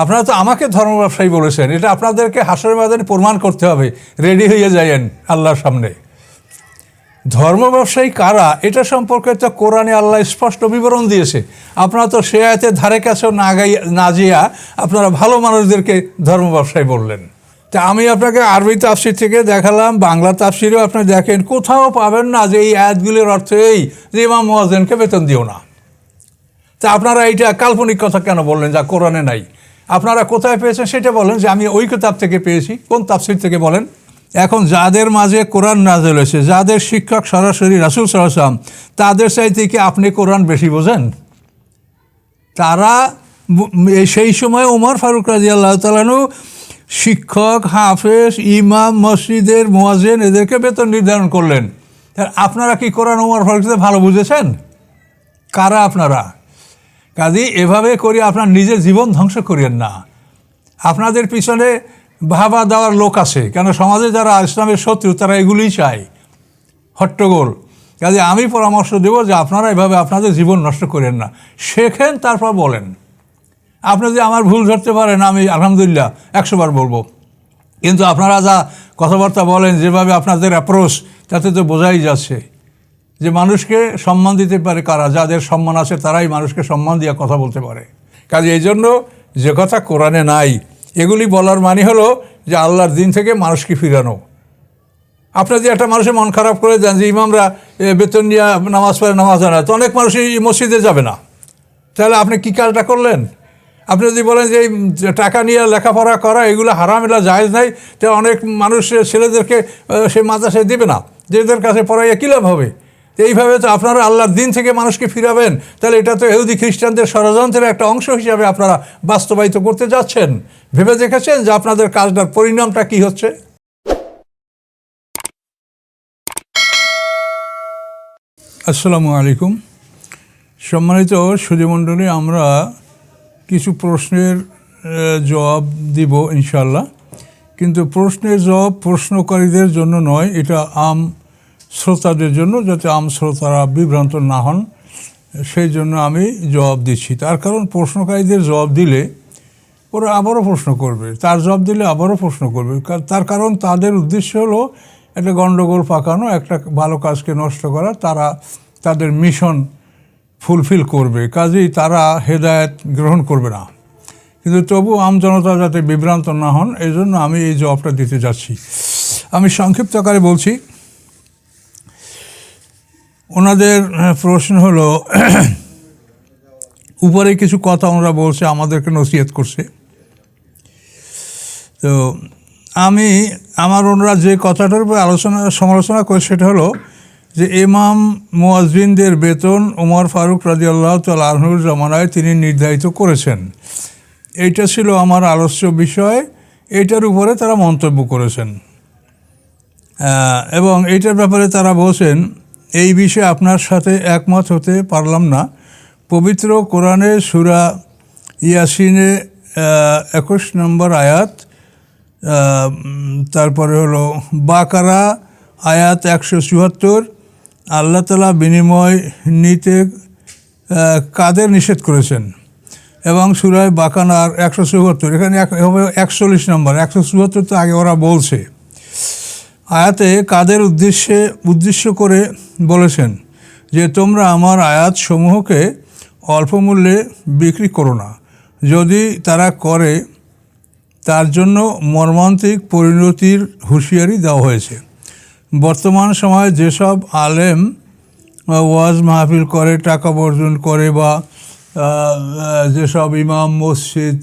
আপনারা তো আমাকে ধর্ম ব্যবসায়ী বলেছেন, এটা আপনাদেরকে হাসরের ময়দানে প্রমাণ করতে হবে, রেডি হয়ে যায়েন আল্লাহর সামনে। ধর্ম ব্যবসায়ী কারা এটা সম্পর্কে তো কোরআনে আল্লাহ স্পষ্ট বিবরণ দিয়েছে। আপনারা তো সে আয়াতের ধারে কাছেও না যেয়া আপনারা ভালো মানুষদেরকে ধর্ম ব্যবসায়ী বললেন। তা আমি আপনাকে আরবি তাফসির থেকে দেখালাম, বাংলা তাফসিরেও আপনি দেখেন, কোথাও পাবেন না যে এই আয়াতগুলির অর্থ এই যে ইমাম মুয়াজ্জিনকে বেতন দিও না। তা আপনারা এইটা কাল্পনিক কথা কেন বললেন যা কোরআনে নাই? আপনারা কোথায় পেয়েছেন সেটা বলেন, যে আমি ওই কিতাব থেকে পেয়েছি। কোন তাফসির থেকে বলেন? এখন যাদের মাঝে কোরআন নাযিল হয়েছে, যাদের শিক্ষক সরাসরি রাসূল সাল্লাল্লাহু আলাইহি ওয়াসাল্লাম, তাদের চাইতে কি আপনি কোরআন বেশি বোঝেন? তারা সেই সময় ওমর ফারুক রাদিয়াল্লাহু তাআলা আনহু শিক্ষক, হাফেজ, ইমাম, মসজিদের মুয়াজ্জিন এদেরকে বেতন নির্ধারণ করলেন। আপনারা কি কোরআন ওমর ফারুককে ভালো বুঝেছেন? কারা আপনারা? কাজী এভাবে করে আপনার নিজের জীবন ধ্বংস করিয়েন না। আপনাদের পিছনে ভাবা দেওয়ার লোক আছে, কেন সমাজে যারা ইসলামের শত্রু তারা এগুলিই চায়, হট্টগোল। কাজে আমি পরামর্শ দেব যে আপনারা এভাবে আপনাদের জীবন নষ্ট করেন না, শেখেন তারপর বলেন। আপনি যদি আমার ভুল ধরতে পারেন, আমি আলহামদুলিল্লাহ 100 বার বলবো। কিন্তু আপনারা যা কথাবার্তা বলেন, যেভাবে আপনাদের অ্যাপ্রোচ, তাতে তো বোঝাই যাচ্ছে যে মানুষকে সম্মান দিতে পারে কারা, যাদের সম্মান আছে তারাই মানুষকে সম্মান দিয়ে কথা বলতে পারে। কাজে এই জন্য যে কথা কোরআনে নাই এগুলি বলার মানে হলো যে আল্লাহর দিন থেকে মানুষকে ফিরানো। আপনি যদি একটা মানুষের মন খারাপ করে দেন যে ইমামরা বেতন নিয়ে নামাজ পড়ে, নামাজ হয় না, তো অনেক মানুষই মসজিদে যাবে না। তাহলে আপনি কী কাজটা করলেন? আপনি যদি বলেন যে এই টাকা নিয়ে লেখাপড়া করা এগুলো হারাম, এগুলো জায়েজ নাই, তো অনেক মানুষ ছেলেদেরকে সে মাদ্রাসায় দেবে না, যেদের কাছে পড়াইয়া কী লাভ হবে? এইভাবে তো আপনারা আল্লাহর দিন থেকে মানুষকে ফিরাবেন, তাহলে এটা তো ইহুদি খ্রিস্টানদের ষড়যন্ত্রের একটা অংশ হিসাবে আপনারা বাস্তবায়িত করতে যাচ্ছেন। ভেবে দেখেছেন যে আপনাদের কাজটার পরিণামটা কী হচ্ছে? আসসালামু আলাইকুম। সম্মানিত সুধীমণ্ডলী, আমরা কিছু প্রশ্নের জবাব দিব ইনশাআল্লাহ, কিন্তু প্রশ্নের জবাব প্রশ্নকারীদের জন্য নয়, এটা আম শ্রোতাদের জন্য, যাতে আম শ্রোতারা বিভ্রান্ত না হন, সেই জন্য আমি জবাব দিচ্ছি। তার কারণ প্রশ্নকারীদের জবাব দিলে ওরা আবারও প্রশ্ন করবে, তার জবাব দিলে আবারও প্রশ্ন করবে। তার কারণ তাদের উদ্দেশ্য হলো একটা গণ্ডগোল পাকানো, একটা ভালো কাজকে নষ্ট করা। তারা তাদের মিশন ফুলফিল করবে, কাজেই তারা হেদায়েত গ্রহণ করবে না। কিন্তু তবু আমজনতা যাতে বিভ্রান্ত না হন, এই জন্য আমি এই জবাবটা দিতে যাচ্ছি। আমি সংক্ষিপ্ত আকারে বলছি। ওনাদের প্রশ্ন হলো, উপরে কিছু কথা ওনারা বলছে, আমাদেরকে নসিহত করছে। তো আমি ওনারা যে কথাটার উপর সমালোচনা করে সেটা হলো যে ইমাম মুয়াজ্জিনদের বেতন ওমর ফারুক রাদিয়াল্লাহু তাআলা আনহুর জামানায় তিনি নির্ধারিত করেছেন। এইটা ছিল আমার আলোচ্য বিষয়। এইটার উপরে তারা মন্তব্য করেছেন এবং এইটার ব্যাপারে তারা বলছেন, এই বিষয়ে আপনার সাথে একমত হতে পারলাম না। পবিত্র কোরআনে সূরা ইয়াসিনে 21 নম্বর আয়াত, তারপরে হলো বাকারা আয়াত 174, আল্লাহ তাআলা বিনিময় নিতে কাদের নিষেধ করেছেন, এবং সূরা বাকারার 174, এখানে 41 নম্বর, 174 তো আগে ওরা বলছে। আয়াতে কাদের উদ্দেশ্য করে বলেছেন যে তোমরা আমার আয়াত সমূহকে অল্প মূল্যে বিক্রি করো না। যদি তারা করে তার জন্য মর্মান্তিক পরিণতির হুঁশিয়ারি দেওয়া হয়েছে। বর্তমান সময়ে যেসব আলেম ওয়াজ মাহফিল করে, টাকা বর্জন করে, বা যেসব ইমাম মসজিদ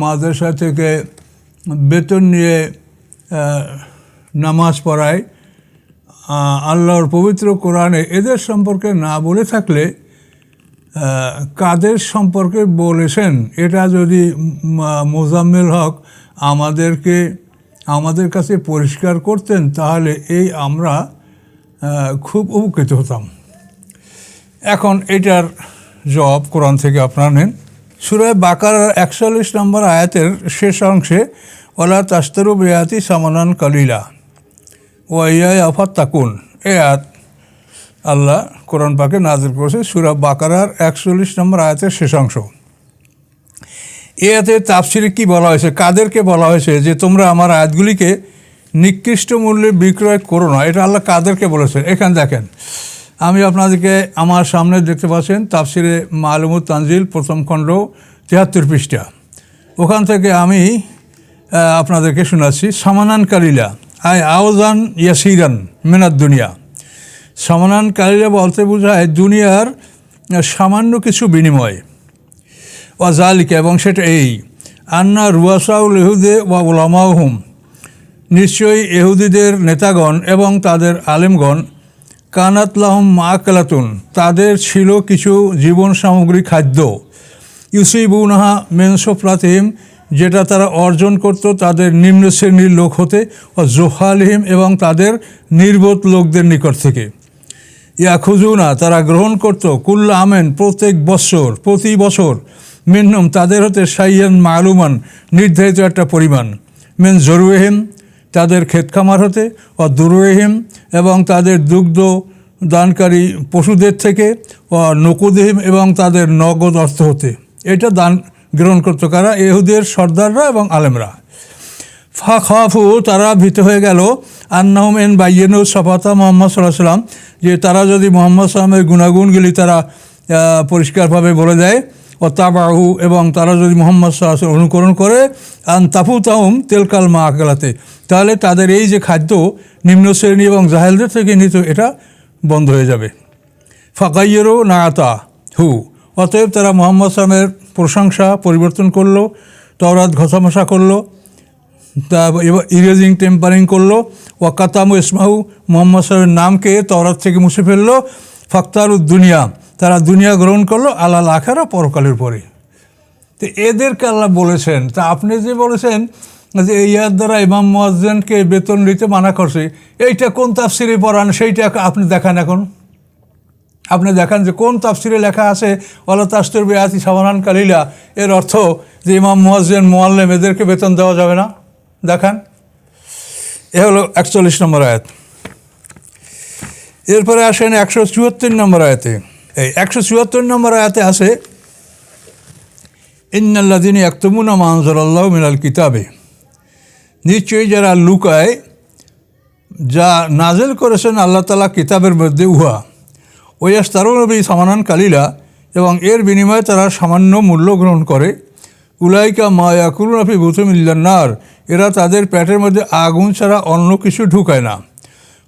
মাদ্রাসা থেকে বেতন নিয়ে নামাজ পড়ায়, আল্লাহর পবিত্র কোরআনে এদের সম্পর্কে না বলে থাকলে কাদের সম্পর্কে বলেছেন, এটা যদি মোজাম্মেল হক আমাদের কাছে পরিষ্কার করতেন, তাহলে আমরা খুব উপকৃত হতাম। এখন এটার জবাব কোরআন থেকে আপনারা নেন। সূরা বাকারার 41 নম্বর আয়াতের শেষ অংশে ওয়ালা তাশতারু বিআয়াতি সামানান কালিলা ওয়া ইয়া ফাত্তাকুন, এই আয়াত আল্লাহ কোরআন পাকে নাযিল করেছে। সূরা বাকারার 41 নম্বর আয়াতের শেষ অংশ। এতে তাফসিরে কি বলা হয়েছে, কাদেরকে বলা হয়েছে যে তোমরা আমার আয়াতগুলিকে নিকৃষ্ট মূল্যে বিক্রয় করো না, এটা আল্লাহ কাদেরকে বলেছেন? এখানে দেখেন, আমি আপনাদেরকে আমার সামনে দেখতে পাচ্ছেন তাফসিরে মালুমুত তানজিল প্রথম খণ্ড ৭৩ পৃষ্ঠা, ওখান থেকে আমি আপনাদেরকে শোনাচ্ছি। সামানান কালিলা আওজান ইয়াসিরান মেনাদ দুনিয়া। সামানান কালিলা বলতে বোঝায় দুনিয়ার সামান্য কিছু বিনিময়। ওয়াজালিকা, এবং সেটা এই আন্না রুয়াসাউল ইহুদে ওয়া উলামাহুম, নিশ্চয়ই ইহুদিদের নেতাগণ এবং তাদের আলেমগণ, কানাত লাহুম মাআকালাতুন, তাদের ছিল কিছু জীবন সামগ্রী খাদ্য, ইউসিবুনাহা মিন সুফরাতিহিম, যেটা তারা অর্জন করত তাদের নিম্ন শ্রেণীর লোক হতে, ও জোহালিহিম, এবং তাদের নির্বোধ লোকদের নিকট থেকে। ইয়াখুজুনা, তারা গ্রহণ করত, কুল্লা আমেন, প্রতি বছর, মিনহুম, তাদের হতে শাইয়ান মালুমান, নির্ধারিত একটা পরিমাণ, মেন জরুয়েহিম, তাদের ক্ষেতখামার হতে, ও দুরুয়েহিম, এবং তাদের দুগ্ধ দানকারী পশুদের থেকে, ও নকুদেহিম, এবং তাদের নগদ অর্থ হতে। এটা দান গ্রহণ করতো কারা? ইহুদের সর্দাররা এবং আলেমরা। ফাখাফু, তারা ভীত হয়ে গেল, আন্নাহুম এন বাইয়েনু সফাতা মুহাম্মদ সাল্লাল্লাহু আলাইহি ওয়াসাল্লাম, যে তারা যদি মুহাম্মদ সাল্লামের গুণাগুণগুলি তারা পরিষ্কারভাবে বলে দেয়, ও তাবাহু, এবং তারা যদি মুহাম্মদ সাল্লাল্লাহু আলাইহি ওয়াসাল্লাম অনুকরণ করে, আন তাফুতাহুম তেলকাল মা আকালাতে, তাহলে তাদের এই যে খাদ্য নিম্ন শ্রেণী এবং জাহেলদের থেকে নিত, এটা বন্ধ হয়ে যাবে। ফাকাইয়েরও নায়াতা হু, অতএব তারা মুহাম্মদ সাল্লামের প্রশংসা পরিবর্তন করলো, তওরাত ঘষামশা করলো, তা ইরেজিং টেম্পারিং করলো, ওয়াকাতামু ইসমাহু, মুহাম্মদ সাল্লামের নামকে তওরাত থেকে মুছে ফেললো, ফাক্তারুদ দুনিয়া, তারা দুনিয়া গ্রহণ করলো, আলাল আখিরা, পরকালের পরে। তো এদেরকে আল্লাহ বলেছেন। তা আপনি যে বলেছেন যে ইয়ার দ্বারা ইমাম মুয়াজ্জিনকে বেতন নিতে মানা করছে, এইটা কোন তাফসিরে পড়ান সেইটা আপনি দেখান। এখন আপনি দেখান যে কোন তাফসিরে লেখা আছে ওয়ালা তাশতার বিআয়াতি সামানান কালিলা, এর অর্থ যে ইমাম মুয়াজ্জিন মুআল্লিম এদেরকে বেতন দেওয়া যাবে না, দেখান। এ হলো ৪১ নম্বর আয়াত। এরপরে আসেন ১৭৪ নম্বর আয়াতে। এই ১৭৪ নম্বর আয়াতে আছে, ইন্নাল্লাযীনা ইয়াকতুমুনা মা আনজালাল্লাহু মিনাল কিতাবে, নিশ্চয়ই যারা লুকায় যা নাজিল করেছেন আল্লাহ তাআলা কিতাবের মধ্যে, উহা ওয়াস্তারুনা বিহি সামানান কালিলা, এবং এর বিনিময়ে তারা সামান্য মূল্য গ্রহণ করে। উলাইকা মা ইয়াকুলুনা ফি বুতুনিহিম ইল্লান নার, এরা তাদের পেটের মধ্যে আগুন ছাড়া অন্য কিছু ঢুকায় না।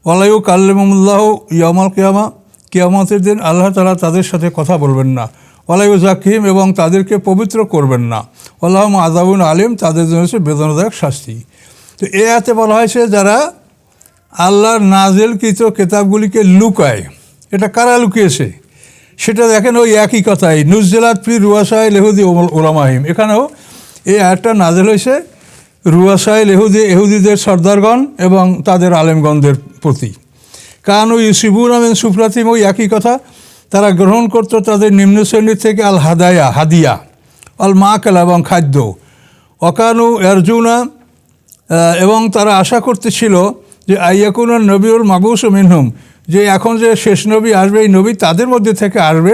ওয়ালা ইউকাল্লিমুহুমুল্লাহু ইয়াওমাল কিয়ামা, কিয়ামতের দিন আল্লাহ তাআলা তাদের সাথে কথা বলবেন না। ওয়ালা ইউযাক্কিহিম, এবং তাদেরকে পবিত্র করবেন না। ওয়ালাহুম আযাবুন আলিম, তাদের জন্য হচ্ছে বেদনাদায়ক শাস্তি। তো এ আয়াতে বলা হয়েছে যারা আল্লাহর নাজিলকৃত কিতাবগুলিকে লুকায়, এটা কারা লুকিয়েছে সেটা দেখেন। ওই একই কথাই, নুজ্জিলাত ফি রুয়াসাইল ইহুদি উলামাহিম, এখানেও এই আয়াতটা নাজিল হয়েছে রুয়াসাইল ইহুদিদের সর্দারগণ এবং তাদের আলেমগণদের প্রতি। কানু ইউসিবুনা মিন সুফরাতিহিম, ওই একই কথা, তারা গ্রহণ করতো তাদের নিম্ন শ্রেণীর থেকে আল হাদিয়া, আল মাকালা, এবং খাদ্য। অকানু আরজুনা, এবং তারা আশা করতেছিল যে আইয়াকুনা নবিউল মাবুসু মিনহুম, যে এখন যে শেষ নবী আসবে, এই নবী তাদের মধ্যে থেকে আসবে,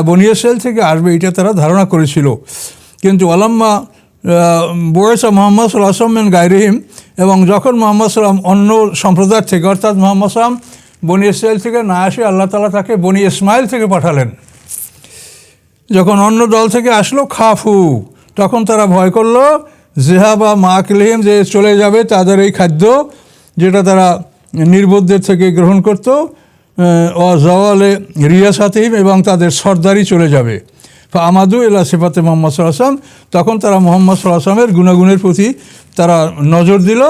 বনী ইসরাইল থেকে আসবে, এটা তারা ধারণা করেছিল। কিন্তু ওয়ালাম্মা বয়সা মুহাম্মদ সাল্লাল্লাহু আলাইহি ওয়াসাল্লাম মিন গায়রিহিম, এবং যখন মুহাম্মদ সাল্লাম অন্য সম্প্রদায় থেকে, অর্থাৎ মুহাম্মদ সাল্লাম বনী ইসরাইল থেকে না আসে, আল্লাহ তাআলা তাকে বনী ইসমাইল থেকে পাঠালেন। যখন অন্য দল থেকে আসলো, খাফু, তখন তারা ভয় করলো, জিহাবা মাআকিলিহিম, যে চলে যাবে তাদের এই খাদ্য যেটা তারা নির্বোধদের থেকে গ্রহণ করত, ও জাওয়ালে রিয়াসাতিহিম, এবং তাদের সর্দারি চলে যাবে। আমাদু ইলা সিফাতে মুহাম্মদ সাল্লাল্লাহু আলাইহি ওয়াসাল্লাম, তখন তারা মুহাম্মদ সাল্লাল্লাহু আলাইহি ওয়াসাল্লামের গুণাগুণের প্রতি তারা নজর দিল,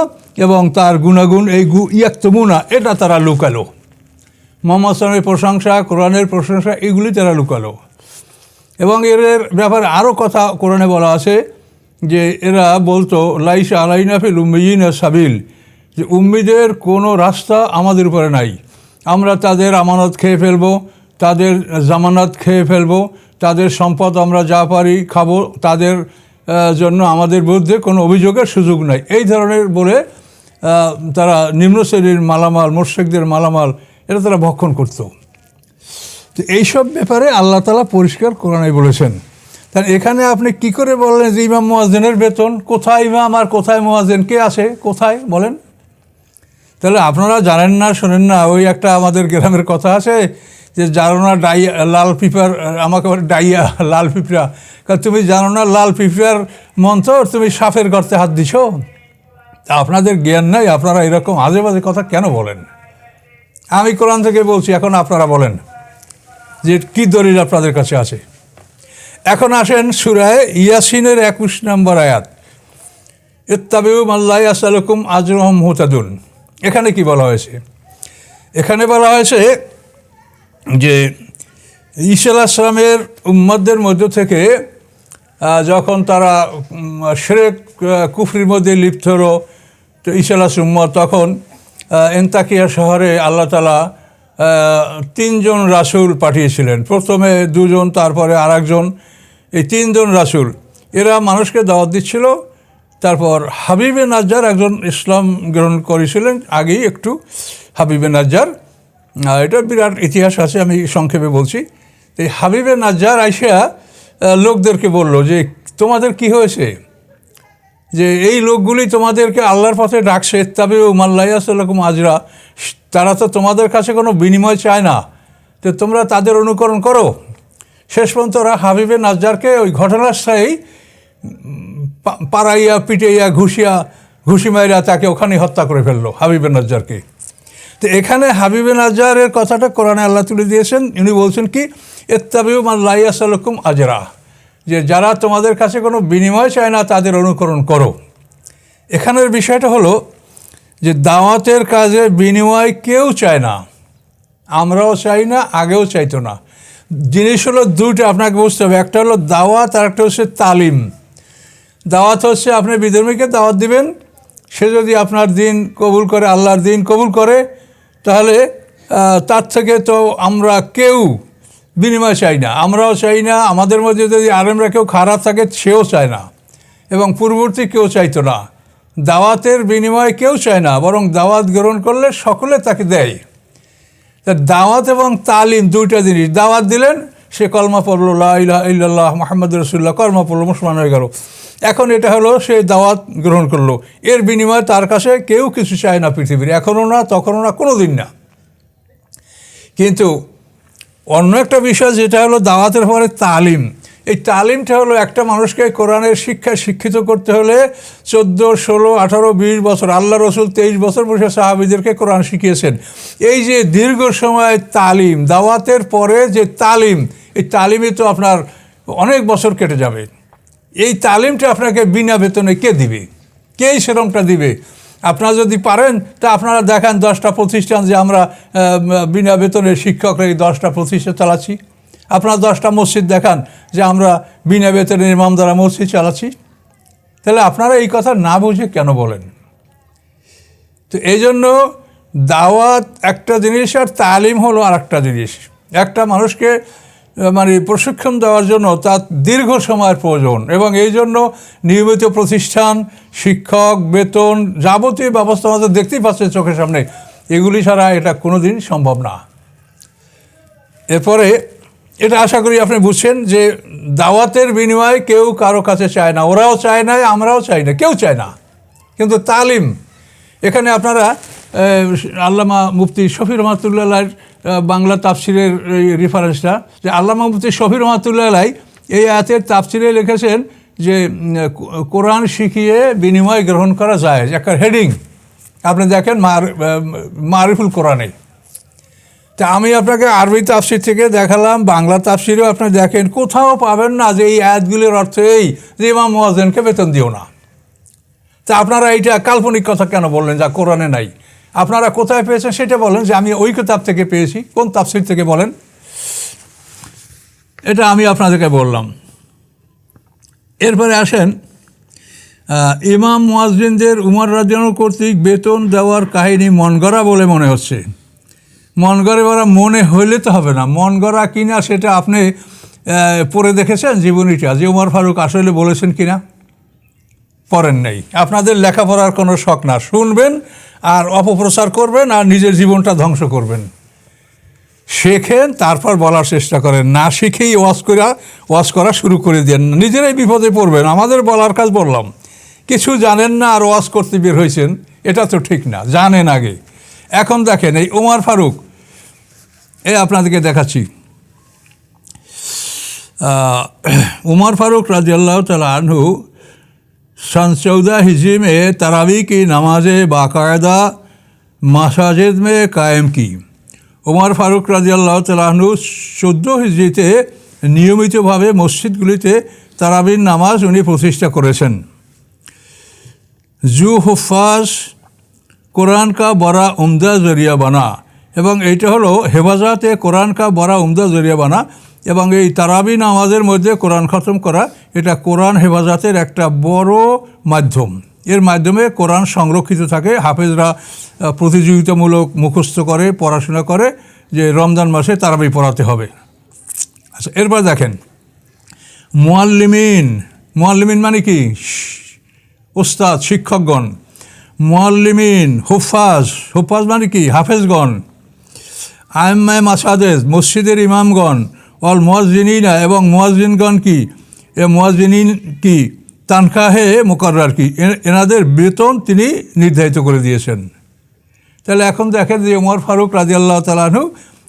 এবং তার গুণাগুণ এই ইয়াকতুমুনা, এটা তারা লুকালো। মুহাম্মদ সাল্লাল্লাহু আলাইহি ওয়াসাল্লামের প্রশংসা, কোরআনের প্রশংসা, এগুলি তারা লুকালো। এবং এর ব্যাপারে আরও কথা কোরআনে বলা আছে যে এরা বলতো, লাইসা আলাইনা ফিল উম্মিয়িনা সাবিল, যে উম্মিদের কোনো রাস্তা আমাদের উপরে নাই, আমরা তাদের আমানত খেয়ে ফেলবো, তাদের জামানত খেয়ে ফেলবো, তাদের সম্পদ আমরা যা পারি খাবো, তাদের জন্য আমাদের বিরুদ্ধে কোনো অভিযোগের সুযোগ নাই, এই ধরনের বলে তারা নিম্ন শ্রেণীর মালামাল, মুশরিকদের মালামাল, এটা তারা ভক্ষণ করত। তো এইসব ব্যাপারে আল্লাহ তাআলা পরিষ্কার কোরআনে বলেছেন। তাহলে এখানে আপনি কি করে বললেন যে ইমাম মুয়াজ্জিনের বেতন? কোথায় ইমাম আর কোথায় মুয়াজ্জিন? কে আছে কোথায় বলেন? তাহলে আপনারা জানেন না, শোনেন না, ওই একটা আমাদের গ্রামের কথা আছে যে জানো না ডাইয়া লাল পিঁপড়ার, আমাকে বলে ডাইয়া লাল পিঁপড়া, কারণ তুমি জানো না লাল পিঁপড়ার মন্ত্র, তুমি সাপের গর্তে হাত দিছ। তা আপনাদের জ্ঞান নাই, আপনারা এরকম আজে বাজে কথা কেন বলেন? আমি কোরআন থেকে বলছি, এখন আপনারা বলেন যে কি দলিল আপনাদের কাছে আছে। এখন আসেন সূরায়ে ইয়াসিনের 21 নম্বর আয়াত, ইত্তাবিউ মাল্লা ইয়াসআলুকুম আজরুহুম মুহতাদুন। এখানে কি বলা হয়েছে? এখানে বলা হয়েছে যে ঈসা আলাইহিস সালামের উম্মতদের মধ্য থেকে যখন তারা শিরক কুফরির মধ্যে লিপ্ত হলো, তো ঈসা আলাইহিস উম্মত তখন এন্তাকিয়া শহরে আল্লাহ তাআলা 3 জন রাসূল পাঠিয়েছিলেন। প্রথমে 2 জন, তারপরে আরেকজন। এই 3 জন রাসূল এরা মানুষকে দাওয়াত দিচ্ছিল। তারপর হাবিবে নাজ্জার একজন ইসলাম গ্রহণ করেছিলেন আগেই একটু, হাবিবে নাজ্জার, এটা বিরাট ইতিহাস আছে, আমি সংক্ষেপে বলছি। এই হাবিবে নাজ্জার আইসা লোকদেরকে বলল যে তোমাদের কি হয়েছে, যে এই লোকগুলি তোমাদেরকে আল্লাহর পথে ডাকছে, ইত্তাবিউ মাল্লা ইয়াসআলুকুম আজরা, তারা তো তোমাদের কাছে কোনো বিনিময় চায় না, তো তোমরা তাদের অনুকরণ করো। শেষ পর্যন্ত ওরা হাবিবে নাজ্জারকে ওই ঘটনাস্থলেই পাড়াইয়া পিটাইয়া ঘুষি মাইরা তাকে ওখানে হত্যা করে ফেললো, হাবিবে নাজ্জারকে। তো এখানে হাবিবে নাজ্জারের কথাটা কোরআনে আল্লাহ তুলে দিয়েছেন। উনি বলছেন কি, ইত্তাবিউ মাল্লা ইয়াসআলুকুম আজরা, যে যারা তোমাদের কাছে কোনো বিনিময় চায় না তাদের অনুকরণ করো। এখানের বিষয়টা হলো যে দাওয়াতের কাজে বিনিময় কেউ চায় না, আমরাও চাই না, আগেও চাইতো না। জিনিস হলো দুটো, আপনাকে বুঝতে হবে। একটা হলো দাওয়াত, আর একটা হচ্ছে তালিম। দাওয়াত হচ্ছে আপনি বিধর্মীকে দাওয়াত দিবেন, সে যদি আপনার দিন কবুল করে, আল্লাহর দিন কবুল করে, তাহলে তার থেকে তো আমরা কেউ বিনিময় চাই না, আমরাও চাই না। আমাদের মধ্যে যদি আলেমরা কেউ খারাপ থাকে সেও চায় না, এবং পূর্ববর্তী কেউ চাইতো না। দাওয়াতের বিনিময় কেউ চায় না, বরং দাওয়াত গ্রহণ করলে সকলে তাকে দেয়। তা দাওয়াত এবং তালিম দুইটা জিনিস। দাওয়াত দিলেন, সে কলমা পড়লো, লা ইলাহা ইল্লাল্লাহ মুহাম্মাদুর রাসূলুল্লাহ, কলমা পড়লো, মুসলমান হয়ে গেল। এখন এটা হলো সে দাওয়াত গ্রহণ করলো, এর বিনিময়ে তার কাছে কেউ কিছু চায় না পৃথিবীর, এখনও না, তখনও না, কোনো দিন না। কিন্তু অন্য একটা বিষয় যেটা হলো দাওয়াতের পরে তালিম। এই তালিমটা হলো একটা মানুষকে কোরআনের শিক্ষায় শিক্ষিত করতে হলে 14, 16, 18, 20 বছর, আল্লাহ রসুল 23 বছর বসে সাহাবীদেরকে কোরআন শিখিয়েছেন। এই যে দীর্ঘ সময় তালিম, দাওয়াতের পরে যে তালিম, এই তালিমে তো আপনার অনেক বছর কেটে যাবে। এই তালিমটা আপনাকে বিনা বেতনে কে দিবে? কেই সেরমটা দিবে? আপনারা যদি পারেন তা আপনারা দেখান 10টা প্রতিষ্ঠান যে আমরা বিনা বেতনের শিক্ষকরা এই 10টা প্রতিষ্ঠান চালাচ্ছি। আপনারা 10টা মসজিদ দেখান যে আমরা বিনা বেতনের ইমাম দ্বারা মসজিদ চালাচ্ছি। তাহলে আপনারা এই কথা না বুঝে কেন বলেন? তো এই জন্য দাওয়াত একটা জিনিস, আর তালিম হলো আর একটা জিনিস। একটা মানুষকে মানে প্রশিক্ষণ দেওয়ার জন্য তার দীর্ঘ সময়ের প্রয়োজন, এবং এই জন্য নিয়মিত প্রতিষ্ঠান, শিক্ষক, বেতন, যাবতীয় ব্যবস্থা আমাদের দেখতেই পাচ্ছে চোখের সামনে, এগুলি ছাড়া এটা কোনো দিন সম্ভব না। এরপরে এটা আশা করি আপনি বুঝছেন যে দাওয়াতের বিনিময়ে কেউ কারো কাছে চায় না, ওরাও চায় না, আমরাও চাই না, কেউ চায় না। কিন্তু তালিম, এখানে আপনারা আল্লামা মুফতি শফি রহমাতুল্লাহ বাংলা তাফসিরের রেফারেন্সটা, যে আল্লামা মুফতি শফি রহমাতুল্লাহ এই আয়াতের তাফসিরে লিখেছেন যে কোরআন শিখিয়ে বিনিময় গ্রহণ করা যায়, একটা হেডিং আপনি দেখেন মারিফুল কোরআনে। তা আমি আপনাকে আরবি তাফসির থেকে দেখালাম, বাংলা তাফসিরেও আপনি দেখেন, কোথাও পাবেন না যে এই আয়াতগুলির অর্থ এই যে ইমাম মুয়াজ্জিনকে বেতন দিও না। তা আপনারা এইটা কাল্পনিক কথা কেন বললেন যা কোরআনে নাই? আপনারা কোথায় পেয়েছেন সেটা বলেন, যে আমি ওই কিতাব থেকে পেয়েছি, কোন তাফসির থেকে বলেন, এটা আমি আপনাদেরকে বললাম। এরপরে আসেন, ইমাম মুয়াজ্জিনদের উমর রাদিয়াল্লাহু কর্তৃক বেতন দেওয়ার কাহিনী মন গড়া বলে মনে হচ্ছে। মন গড়ে বলা মনে হইলে তো হবে না, মন গড়া কিনা সেটা আপনি পড়ে দেখেছেন জীবনীটা, যে উমর ফারুক আসলে বলেছেন কিনা? পড়েন নাই। আপনাদের লেখাপড়ার কোনো শখ না, শুনবেন আর অপপ্রচার করবেন আর নিজের জীবনটা ধ্বংস করবেন। শেখেন, তারপর বলার চেষ্টা করেন। না শিখেই ওয়াজ করা শুরু করে দেন, নিজেরাই বিপদে পড়বেন। আমাদের বলার কাজ বললাম, কিছু জানেন না আর ওয়াজ করতে বের হয়েছেন, এটা তো ঠিক না, জানেন আগে। এখন দেখেন এই ওমর ফারুক, আপনাদেরকে দেখাচ্ছি। उमर फारूक रज़ी अल्लाह तआला अन्हु सन 14 हिजरी में तरावी की नमाज़ें बाकायदा मसाजिद में कायम की। उमर फारूक रज़ी अल्लाह तआला अन्हु 14 হিজরিতে নিয়মিতভাবে মসজিদগুলিতে তারাবির নামাজ উনি প্রতিষ্ঠা করেছেন। জু হুফাজ কোরআন কা বড়া উমদা জরিয়া বানা, এবং এইটা হলো হেফাজতে কোরআন কা বড়া উমদা জরিয়া বানা। এবং এই তারাবি নামাজের মধ্যে কোরআন খতম করা, এটা কোরআন হেফাজতের একটা বড় মাধ্যম। এর মাধ্যমে কোরআন সংরক্ষিত থাকে। হাফেজরা প্রতিযোগিতামূলক মুখস্থ করে, পড়াশোনা করে যে রমজান মাসে তারাবি পড়াতে হবে। আচ্ছা, এরপর দেখেন মুআল্লিমিন। মুআল্লিমিন মানে কি? ওস্তাদ, শিক্ষকগণ। মুআল্লিমিন, হুফাজ। হুফাজ মানে কি? হাফেজগণ। আইম্মায়ে মাসাজিদ, মসজিদের ইমামগণ। অল মুয়াজ্জিনিনা, এবং মুয়াজ্জিনগণ কি? মুয়াজ্জিনিন কি? তানখাহে মুকাররার কি? এনাদের বেতন তিনি নির্ধারিত করে দিয়েছেন। তাহলে এখন দেখেন যে ওমর ফারুক রাদিয়াল্লাহু তাআলা আনহু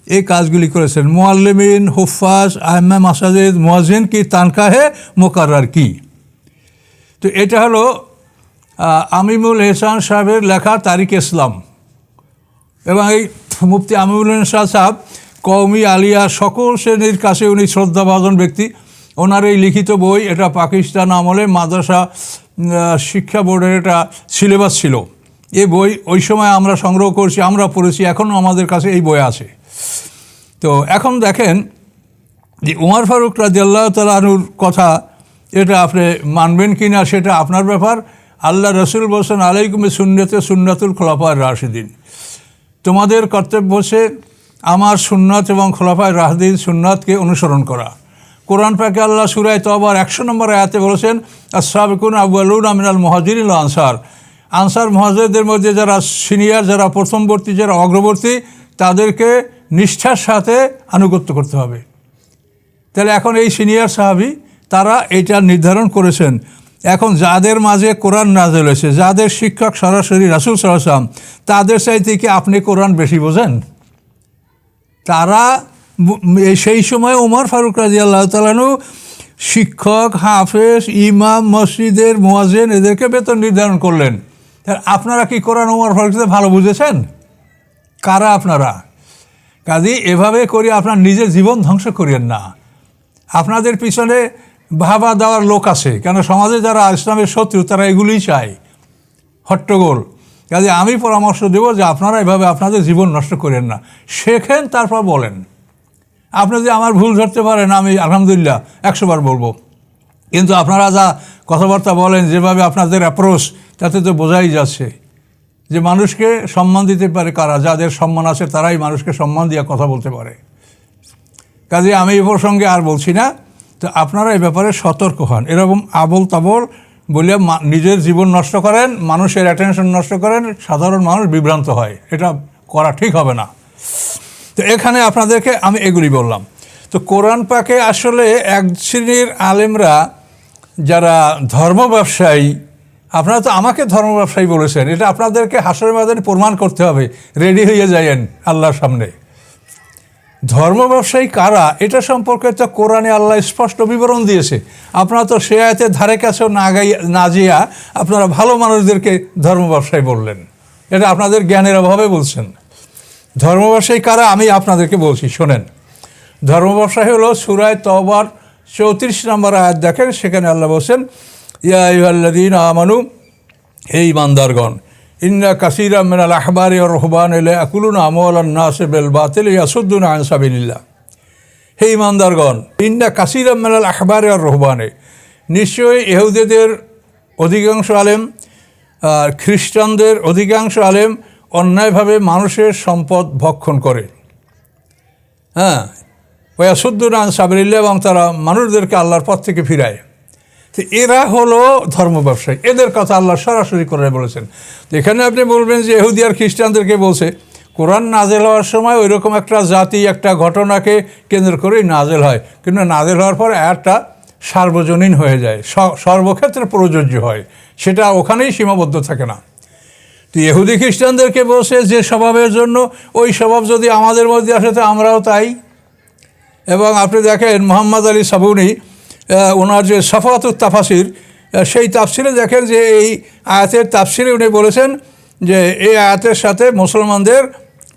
এই কাজগুলি করেছেন। মুআল্লিমিন, হুফাজ, আইম্মায়ে মাসাজিদ, মুয়াজ্জিন কি? তানখাহে মুকাররার কি? তো এটা হলো আমিমুল এহসান সাহেবের লেখা তারিখ ইসলাম। এবং এই মুফতি আমিমুল এহসান সাহেব কওমি আলিয়া সকল শ্রেণীর কাছে উনি শ্রদ্ধাভাজন ব্যক্তি। ওনার এই লিখিত বই, এটা পাকিস্তান আমলে মাদ্রাসা শিক্ষা বোর্ডের এটা সিলেবাস ছিল। এই বই ওই সময় আমরা সংগ্রহ করছি, আমরা পড়েছি, এখনও আমাদের কাছে এই বই আছে। তো এখন দেখেন যে উমর ফারুক রাদিয়াল্লাহু তাআলা আনহুর কথা, এটা আপনি মানবেন কি না সেটা আপনার ব্যাপার। আল্লাহ রসুল বলছেন আলাইকুম সুন্নতে সুন্নাতুল খোলাফায়ে রাশিদিন, তোমাদের কর্তব্য হচ্ছে আমার সুন্নাত এবং খোলাফায়ে রাশিদিন সুন্নাতকে অনুসরণ করা। কোরআন পাকে আল্লাহ সূরা তাওবার 100 নম্বর আয়াতে বলেছেন আস-সাবিকুনা আউয়ালুনা মিনাল মুহাজিরিন ওয়াল আনসার। আনসার মুহাজিরদের মধ্যে যারা সিনিয়র, যারা প্রথমবর্তী, যারা অগ্রবর্তী, তাদেরকে নিষ্ঠার সাথে আনুগত্য করতে হবে। তাহলে এখন এই সিনিয়র সাহাবী তারা এটা নির্ধারণ করেছেন। এখন যাদের মাঝে কোরআন নাযিল হয়েছে, যাদের শিক্ষক সরাসরি রাসূল সাল্লাল্লাহু আলাইহি ওয়াসাল্লাম, তাদের চাইতে কি আপনি কোরআন বেশি বোঝেন? তারা সেই সময় ওমর ফারুক রাদিয়াল্লাহু তাআলা আনহু শিক্ষক, হাফেজ, ইমাম, মসজিদের মুয়াজ্জিন, এদেরকে বেতন নির্ধারণ করলেন। আপনারা কি কোরআন ওমর ফারুককে ভালো বুঝেছেন? কারা আপনারা? কাজেই এভাবে করে আপনার নিজের জীবন ধ্বংস করিয়েন না। আপনাদের পিছনে ভাবা দেওয়ার লোক আছে, কেন সমাজে যারা ইসলামের শত্রু তারা এগুলিই চায়, হট্টগোল। কাজে আমি পরামর্শ দেব যে আপনারা এভাবে আপনাদের জীবন নষ্ট করেন না, শেখেন, তারপর বলেন। আপনি যদি আমার ভুল ধরতে পারেন, আমি আলহামদুলিল্লাহ 100 বার বলবো। কিন্তু আপনারা যা কথাবার্তা বলেন, যেভাবে আপনাদের অ্যাপ্রোচ, তাতে তো বোঝাই যাচ্ছে যে মানুষকে সম্মান দিতে পারে কারা, যাদের সম্মান আছে তারাই মানুষকে সম্মান দিয়ে কথা বলতে পারে। কাজে আমি এই প্রসঙ্গে আর বলছি না। তো আপনারা এই ব্যাপারে সতর্ক হন। এরকম আবল তাবল বলে নিজের জীবন নষ্ট করেন, মানুষের অ্যাটেনশন নষ্ট করেন, সাধারণ মানুষ বিভ্রান্ত হয়, এটা করা ঠিক হবে না। তো এখানে আপনাদেরকে আমি এগুলি বললাম। তো কোরআন পাকে আসলে এক শ্রেণীর আলেমরা যারা ধর্ম ব্যবসায়ী, আপনারা তো আমাকে ধর্ম ব্যবসায়ী বলেছেন, এটা আপনাদেরকে হাসরের ময়দানে প্রমাণ করতে হবে, রেডি হয়ে যায়েন আল্লাহর সামনে। ধর্ম ব্যবসায়ী কারা এটা সম্পর্কে তো কোরআনে আল্লাহ স্পষ্ট বিবরণ দিয়েছে। আপনারা তো সে আয়াতের ধারে কাছেও না যেয়া আপনারা ভালো মানুষদেরকে ধর্ম ব্যবসায়ী বললেন। এটা আপনাদের জ্ঞানের অভাবে বলছেন। ধর্ম ব্যবসায়ী কারা আমি আপনাদেরকে বলছি, শোনেন। ধর্ম ব্যবসায়ী হলো সূরা তাওবার 34 নম্বর আয়াত দেখেন, সেখানে আল্লাহ বলছেন ইয়া আইয়ুহাল্লাযীনা আমানু, হে ঈমানদারগণ, ইন্না কাসীরাম মিনাল আহবারি ওয়ার রুহবানি লায়াকুলুনা আমওয়ালান নাসি বিল বাতিল ইয়াসুদ্দুনা আন সাবিলিল্লাহ। হে ঈমানদারগণ, ইন্না কাসীরাম মিনাল আহবারি ওয়ার রুহবানি, নিশ্চয়ই ইহুদিদের অধিকাংশ আলেম আর খ্রিস্টানদের অধিকাংশ আলেম অন্যায়ভাবে মানুষের সম্পদ ভক্ষণ করে। ওয়াসুদ্দুনা আন সাবিলিল্লাহ, এবং তারা মানুষদেরকে আল্লাহর পথ থেকে ফিরায়। তো এরা হলো ধর্ম ব্যবসায়ী, এদের কথা আল্লাহ সরাসরি করে বলেছেন। তো এখানে আপনি বলবেন যে ইহুদি আর খ্রিস্টানদেরকে বলছে, কোরআন নাজেল হওয়ার সময় ওই রকম একটা জাতি, একটা ঘটনাকে কেন্দ্র করেই নাজেল হয়, কিন্তু নাজেল হওয়ার পর আয়াতটা সার্বজনীন হয়ে যায়, সর্বক্ষেত্রে প্রযোজ্য হয়, সেটা ওখানেই সীমাবদ্ধ থাকে না। তো ইহুদি খ্রিস্টানদেরকে বসে যে স্বভাবের জন্য, ওই স্বভাব যদি আমাদের মধ্যে আসে তো আমরাও তাই। এবং আপনি দেখেন মোহাম্মদ আলী সাবুনি ওনার যে সফাতুত তাফাসির, সেই তাফসিরে দেখেন যে এই আয়াতের তাফসিরে উনি বলেছেন যে এই আয়াতের সাথে মুসলমানদের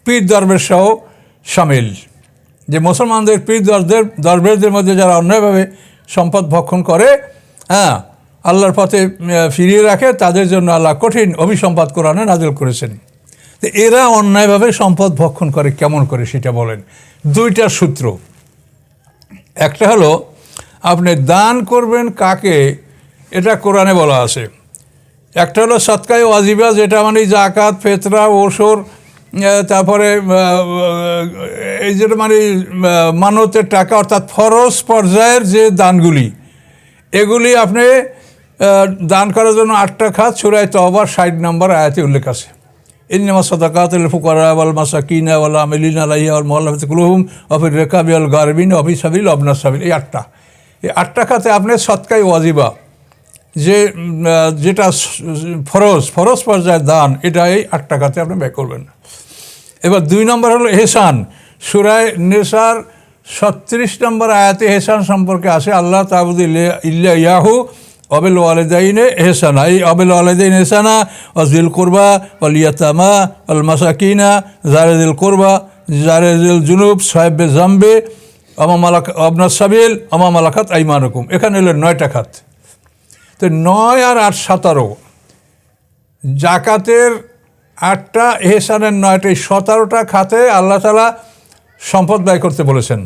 পীর দরবেশরাও সামিল, যে মুসলমানদের পীর দরবেশদের মধ্যে যারা অন্যায়ভাবে সম্পদ ভক্ষণ করে, হ্যাঁ, আল্লাহর পথে ফিরিয়ে রাখে, তাদের জন্য আল্লাহ কঠিন অভিসম্পাদ কোরআনে নাযিল করেছেন। তো এরা অন্যায়ভাবে সম্পদ ভক্ষণ করে কেমন করে সেটা বলেন। দুইটা সূত্র, একটা হলো আপনি দান করবেন কাকে, এটা কোরআনে বলা আছে। একটা হলো সদকায়ে ওয়াজিবা, যেটা মানে জাকাত, ফেতরা, ওসর, তারপরে এই যেটা মানে মানতের টাকা, অর্থাৎ ফরজ পর্যায়ের যে দানগুলি, এগুলি আপনি দান করার জন্য 8টা খাত সূরা তাওবা 60 নম্বর আয়াতে উল্লেখ আছে। ইন্নামা সাদাকাতুল লিল ফুকারা ওয়াল মাসাকিন ওয়াল আমিলিনা আলাইহা ওয়াল মুআল্লাফাতি কুলুবুহুম ওয়া ফির রিকাবি ওয়াল গারিমিন ওয়া ফি সাবিল ওয়া ইবনাস সাবিল, এই 8টা। এই 8টা খাতে আপনি সদকায়ে ওয়াজিবা, যেটা ফরজ পর্যায়ের দান, এটা এই 8টা খাতে আপনি ব্যয় করবেন। এবার 2 নম্বর হলো এহসান। সূরা নিসার 36 নম্বর আয়াতে এহসান সম্পর্কে আসে, আল্লাহ তা'বুদু ইল্লা ইয়াহু অবিল ওয়ালিদাইনে এহসানা। এই অবিল ওয়ালিদাইন এহসানা ওয়াজিল কুরবা ওয়াল ইয়াতামা ওয়াল মাসাকিনা জারিল কুরবা জারিল জুনুব সাহিবে জামবে আবনাস সাবিল আমা মালাকাত আইমানুকুম। এখানে হলো 9টা খাত। তো 9 আর 8 17, জাকাতের 8টা, এহসানের 9টা, এই 17টা খাতে আল্লাহ তাআলা সম্পদ ব্যয় করতে বলেছেন।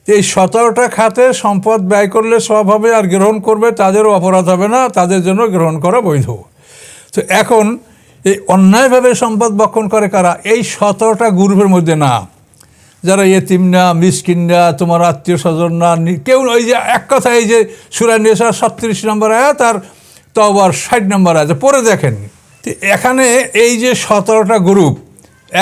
এই 17টা খাতে সম্পদ ব্যয় করলে সওয়াব হবে, আর গ্রহণ করবে তাদেরও অপরাধ হবে না, তাদের জন্য গ্রহণ করা বৈধ। তো এখন এই অন্যায়ভাবে সম্পদ ভক্ষণ করে কারা? এই 17টা গ্রুপের মধ্যে না, যারা ইয়েতিম না, মিসকিন না, তোমার আত্মীয় স্বজন না, কেউ। ওই যে এক কথা, এই যে সূরা নিসার 36 নম্বর আয়াত আর তাওবার 60 নম্বর আয়াত পড়ে দেখেন। এখানে এই যে 17টা গ্রুপ,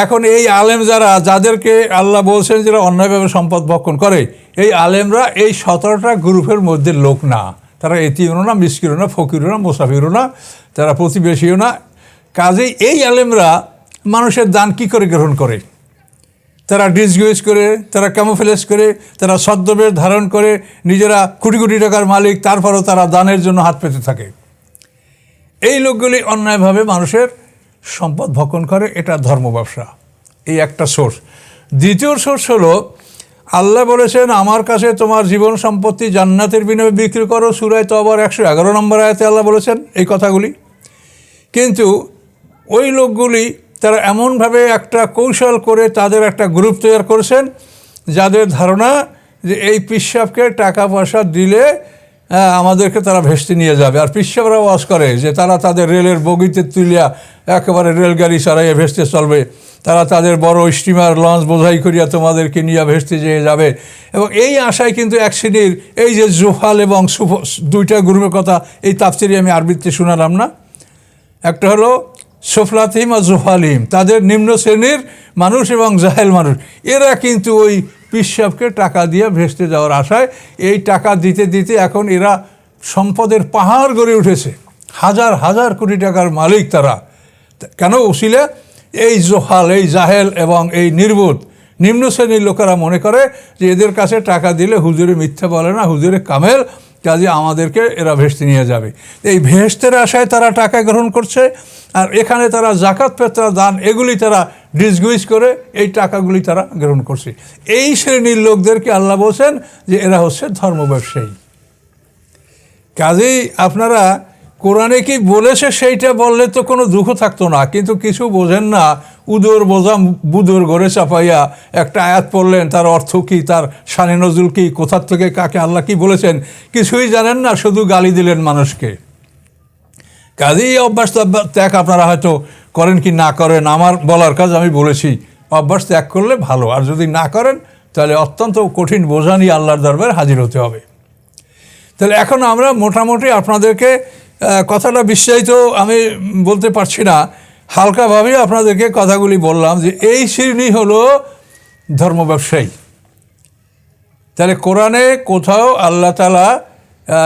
এখন এই আলেম যাদেরকে আল্লাহ বলছেন যারা অন্যায়ভাবে সম্পদ ভক্ষণ করে, এই আলেমরা এই 17টা গ্রুপের মধ্যে লোক না। তারা এতিমও না, মিসকিনও না, ফকিরও না, মুসাফিরও না, তারা প্রতিবেশীও না। কাজেই এই আলেমরা মানুষের দান কি করে গ্রহণ করে? তারা ডিসগুইজ করে, তারা ক্যামোফ্লেজ করে, তারা ছদ্মবেশ ধারণ করে, নিজেরা কোটি কোটি টাকার মালিক, তারপরও তারা দানের জন্য হাত পেতে থাকে। এই লোকগুলি অন্যায়ভাবে মানুষের সম্পদ ভক্ষণ করে, এটা ধর্ম ব্যবসা। এই একটা সোর্স। দ্বিতীয় সোর্স হলো, আল্লাহ বলেছেন আমার কাছে তোমার জীবন সম্পত্তি জান্নাতের বিনিময়ে বিক্রি করো, সূরা তাওবার 111 নম্বর আয়াতে আল্লাহ বলেছেন এই কথাগুলি। কিন্তু ওই লোকগুলি তারা এমনভাবে একটা কৌশল করে তাদের একটা গ্রুপ তৈরি করেছেন, যাদের ধারণা যে এই পিসাবকে টাকা পয়সা দিলে আমাদেরকে তারা ভেস্তে নিয়ে যাবে। আর পিসাবরা ওয়াজ করে যে তারা তাদের রেলের বগিতে তুলিয়া একেবারে রেলগাড়ি চালাইয়া ভেস্তে চলবে, তারা তাদের বড় স্টিমার লঞ্চ বোঝাই করিয়া তোমাদেরকে নিয়ে ভেস্তে যেয়ে যাবে। এবং এই আশায় কিন্তু এক শ্রেণীর এই যে জুহাল এবং দুইটা গ্রুপের কথা এই তাফসিরে আমি আরবিতে শোনালাম না, একটা হলো সুফলাতিম আর জুহালিম, তাদের নিম্ন শ্রেণীর মানুষ এবং জাহেল মানুষ, এরা কিন্তু ওই পিসাবকে টাকা দিয়ে ভেস্তে যাওয়ার আশায় এই টাকা দিতে দিতে এখন এরা সম্পদের পাহাড় গড়ে উঠেছে, হাজার হাজার কোটি টাকার মালিক তারা। কেন? উসিলে এই জোহাল, এই জাহেল এবং এই নির্বোধ নিম্ন শ্রেণীর লোকেরা মনে করে যে এদের কাছে টাকা দিলে হুজুরে মিথ্যা বলে না, হুজুরে কামেল, কাজে আমাদেরকে এরা ভেস্তে নিয়ে যাবে। এই ভেস্তের আশায় তারা টাকা গ্রহণ করছে, আর এখানে তারা জাকাত, ফেতরা, দান এগুলি তারা ডিসগুইজ করে এই টাকাগুলি তারা গ্রহণ করছে। এই শ্রেণীর লোকদেরকে আল্লাহ বলছেন যে এরা হচ্ছে ধর্ম ব্যবসায়ী। কাজেই আপনারা কোরআনে কি বলেছে সেইটা বললে তো কোনো দুঃখ থাকতো না, কিন্তু কিছু বোঝেন না, উদর বোঝা বুদর ঘরে চাপাইয়া একটা আয়াত পড়লেন, তার অর্থ কী, তার শানে নজরুল কী, কোথার থেকে কাকে আল্লাহ কি বলেছেন কিছুই জানেন না, শুধু গালি দিলেন মানুষকে। কাজেই অভ্যাস ত্যাগ আপনারা হয়তো করেন কি না করেন, আমার বলার কাজ আমি বলেছি, অভ্যাস ত্যাগ করলে ভালো, আর যদি না করেন তাহলে অত্যন্ত কঠিন বোঝা নিয়ে আল্লাহর দরবারে হাজির হতে হবে। তাহলে এখন আমরা মোটামুটি আপনাদেরকে কথাটা বিস্তারিত আমি বলতে পারছি না, হালকাভাবেই আপনাদেরকে কথাগুলি বললাম যে এই শ্রেণী হলো ধর্ম ব্যবসায়ী। তাহলে কোরআনে কোথাও আল্লাহ তাআলা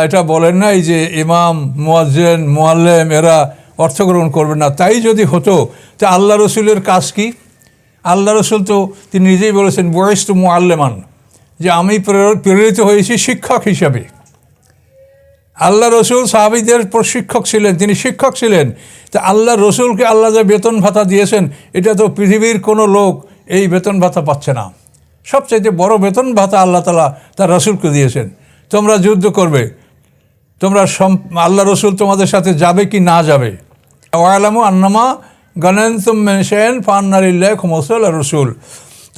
এটা বলেন নাই যে ইমাম, মুয়াজ্জিন, মুআল্লিম এরা অর্থ গ্রহণ করবেন না। তাই যদি হতো তা আল্লাহ রসুলের কাজ কি? আল্লাহ রসুল তো তিনি নিজেই বলেছেন বুইস্তু মুআল্লিমান, যে আমি প্রেরিত হয়েছি শিক্ষক হিসাবে। আল্লাহ রসুল সাহাবীদের প্রশিক্ষক ছিলেন, তিনি শিক্ষক ছিলেন। তা আল্লাহ রসুলকে আল্লাহ যে বেতন ভাতা দিয়েছেন, এটা তো পৃথিবীর কোনো লোক এই বেতন ভাতা পাচ্ছে না। সবচাইতে বড় বেতন ভাতা আল্লাহ তাআলা তার রসুলকে দিয়েছেন। তোমরা যুদ্ধ করবে, তোমরা আল্লাহ রসুল তোমাদের সাথে যাবে কি না যাবে। ওয়ালামু আন্নামা গানানতুম মিন শাইইন ফাআন্না লিল্লাহি খুমুসুল রসুল,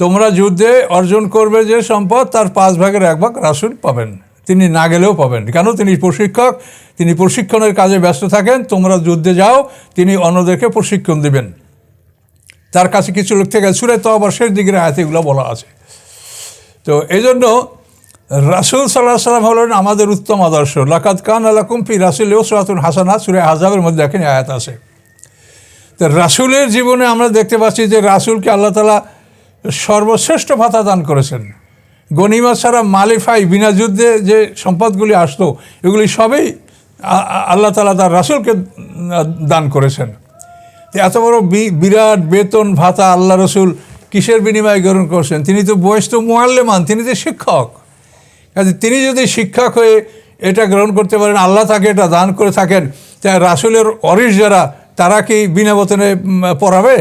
তোমরা যুদ্ধে অর্জন করবে যে সম্পদ তার 5 ভাগের 1 ভাগ রাসূল পাবেন, তিনি না গেলেও পাবেন। কেন? তিনি প্রশিক্ষক, তিনি প্রশিক্ষণের কাজে ব্যস্ত থাকেন। তোমরা যুদ্ধে যাও, তিনি অন্যদেরকে প্রশিক্ষণ দিবেন। তার কাছে কিছু লোক থেকে সূরা তাওবার শেষ দিকের আয়াতে এগুলো বলা আছে। তো এই জন্য রাসূল সাল্লাল্লাহু আলাইহি ওয়াসাল্লাম হলেন আমাদের উত্তম আদর্শ। লাকাদ কানা লাকুম ফি রাসূলিল্লাহি উসওয়াতুন হাসানাহ, সূরা আহজাবের মধ্যে দেখেন আয়াত আছে। তো রাসূলের জীবনে আমরা দেখতে পাচ্ছি যে রাসূলকে আল্লাহ তাআলা সর্বশ্রেষ্ঠ ভাতা দান করেছেন। গনিমত ছাড়া মালিফাই, বিনা যুদ্ধে যে সম্পদগুলি আসতো, এগুলি সবই আল্লাহ তাআলা তার রাসূলকে দান করেছেন। এত বড় বিরাট বেতন ভাতা আল্লাহ রসুল কিসের বিনিময়ে গ্রহণ করছেন? তিনি তো বুইস্তু মুআল্লিমান, তিনি তো শিক্ষক। কাজে তিনি যদি শিক্ষক হয়ে এটা গ্রহণ করতে পারেন, আল্লাহ তাকে এটা দান করে থাকেন, তাই রাসূলের ওয়ারিস যারা, তারা কি বিনা বেতনে পড়াবে?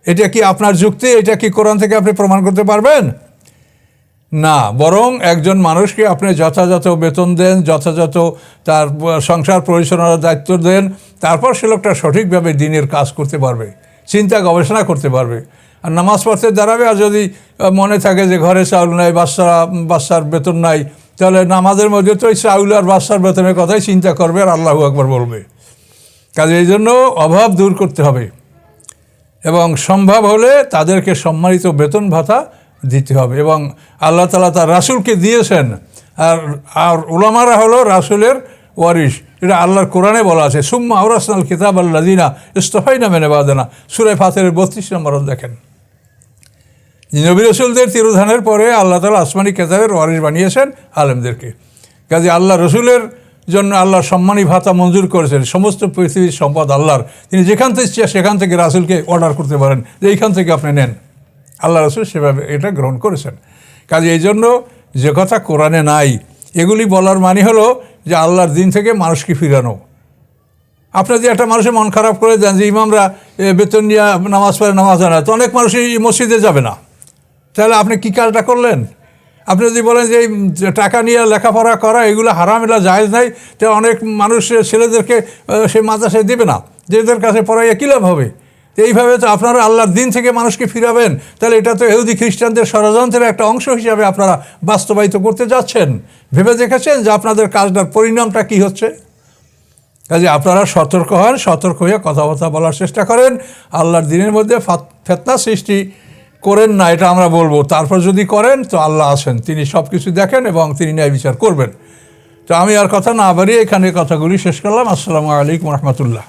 এটা কি আপনার যুক্তি? এটা কি কোরআন থেকে আপনি প্রমাণ করতে পারবেন? না, বরং একজন মানুষকে আপনি যথাযথ বেতন দেন, যথাযথ তার সংসার পরিচালনার দায়িত্ব দেন, তারপর সে লোকটা সঠিকভাবে দিনের কাজ করতে পারবে, চিন্তা গবেষণা করতে পারবে, আর নামাজ পড়তে দাঁড়াবে। আর যদি মনে থাকে যে ঘরে চাউল নাই, বাচ্চার বেতন নাই, তাহলে নামাজের মধ্যে তো ওই চাউল আর বাচ্চার বেতনের কথাই চিন্তা করবে আর আল্লাহু আকবার বলবে। কাজে এই জন্য অভাব দূর করতে হবে এবং সম্ভব হলে তাদেরকে সম্মানিত বেতন ভাতা দিতে হবে। এবং আল্লাহ তাআলা তার রাসূলকে দিয়েছেন, আর উলামারা হলো রাসূলের ওয়ারিস। এটা আল্লাহর কোরআনে বলা আছে, সুম্মা আওরাসনাল কিতাবাল্লাযিনা ইসতাফাইনা মিন ইবাদিনা, সূরা ফাতিরের 32 নম্বর দেখেন। নবী রাসূলদের তিরোধানের পরে আল্লাহ তাআলা আসমানি কিতাবের ওয়ারিস বানিয়েছেন আলেমদেরকে। কাজে আল্লাহ রসুলের জন্য আল্লাহ সম্মানী ভাতা মঞ্জুর করেছেন। সমস্ত পৃথিবীর সম্পদ আল্লাহর, তিনি যেখান থেকে সেখান থেকে রাসূলকে অর্ডার করতে পারেন যে এইখান থেকে আপনি নেন। আল্লাহ রসুল সেভাবে এটা গ্রহণ করেছেন। কাজে এই জন্য যে কথা কোরআনে নাই, এগুলি বলার মানে হলো যে আল্লাহর দিন থেকে মানুষকে ফিরানো। আপনি যদি একটা মানুষের মন খারাপ করে দেন যে ইমামরা বেতন নিয়ে নামাজ পড়ে, নামাজ হয় না, তো অনেক মানুষই মসজিদে যাবে না। তাহলে আপনি কী কাজটা করলেন? আপনি যদি বলেন যে এই টাকা নিয়ে লেখাপড়া করা এগুলো হারাম, এগুলো জায়েজ নাই, তাহলে অনেক মানুষ ছেলেদেরকে সে মাদ্রাসায় দেবে না, যেদের কাছে পড়াইয়া কী লাভ হবে? এইভাবে তো আপনারা আল্লাহর দিন থেকে মানুষকে ফিরাবেন, তাহলে এটা তো ইহুদি খ্রিস্টানদের ষড়যন্ত্রের একটা অংশ হিসাবে আপনারা বাস্তবায়িত করতে যাচ্ছেন। ভেবে দেখেছেন যে আপনাদের কাজটার পরিণামটা কী হচ্ছে? কাজে আপনারা সতর্ক হন, সতর্ক হয়ে কথাবার্তা বলার চেষ্টা করেন। আল্লাহর দিনের মধ্যে ফিতনা সৃষ্টি করেন না, এটা আমরা বলবো। তারপর যদি করেন তো আল্লাহ আছেন, তিনি সব কিছু দেখেন এবং তিনি ন্যায় বিচার করবেন। তো আমি আর কথা না বাড়িয়ে এখানে কথাগুলি শেষ করলাম। আসসালামু আলাইকুম রহমতুল্লাহ।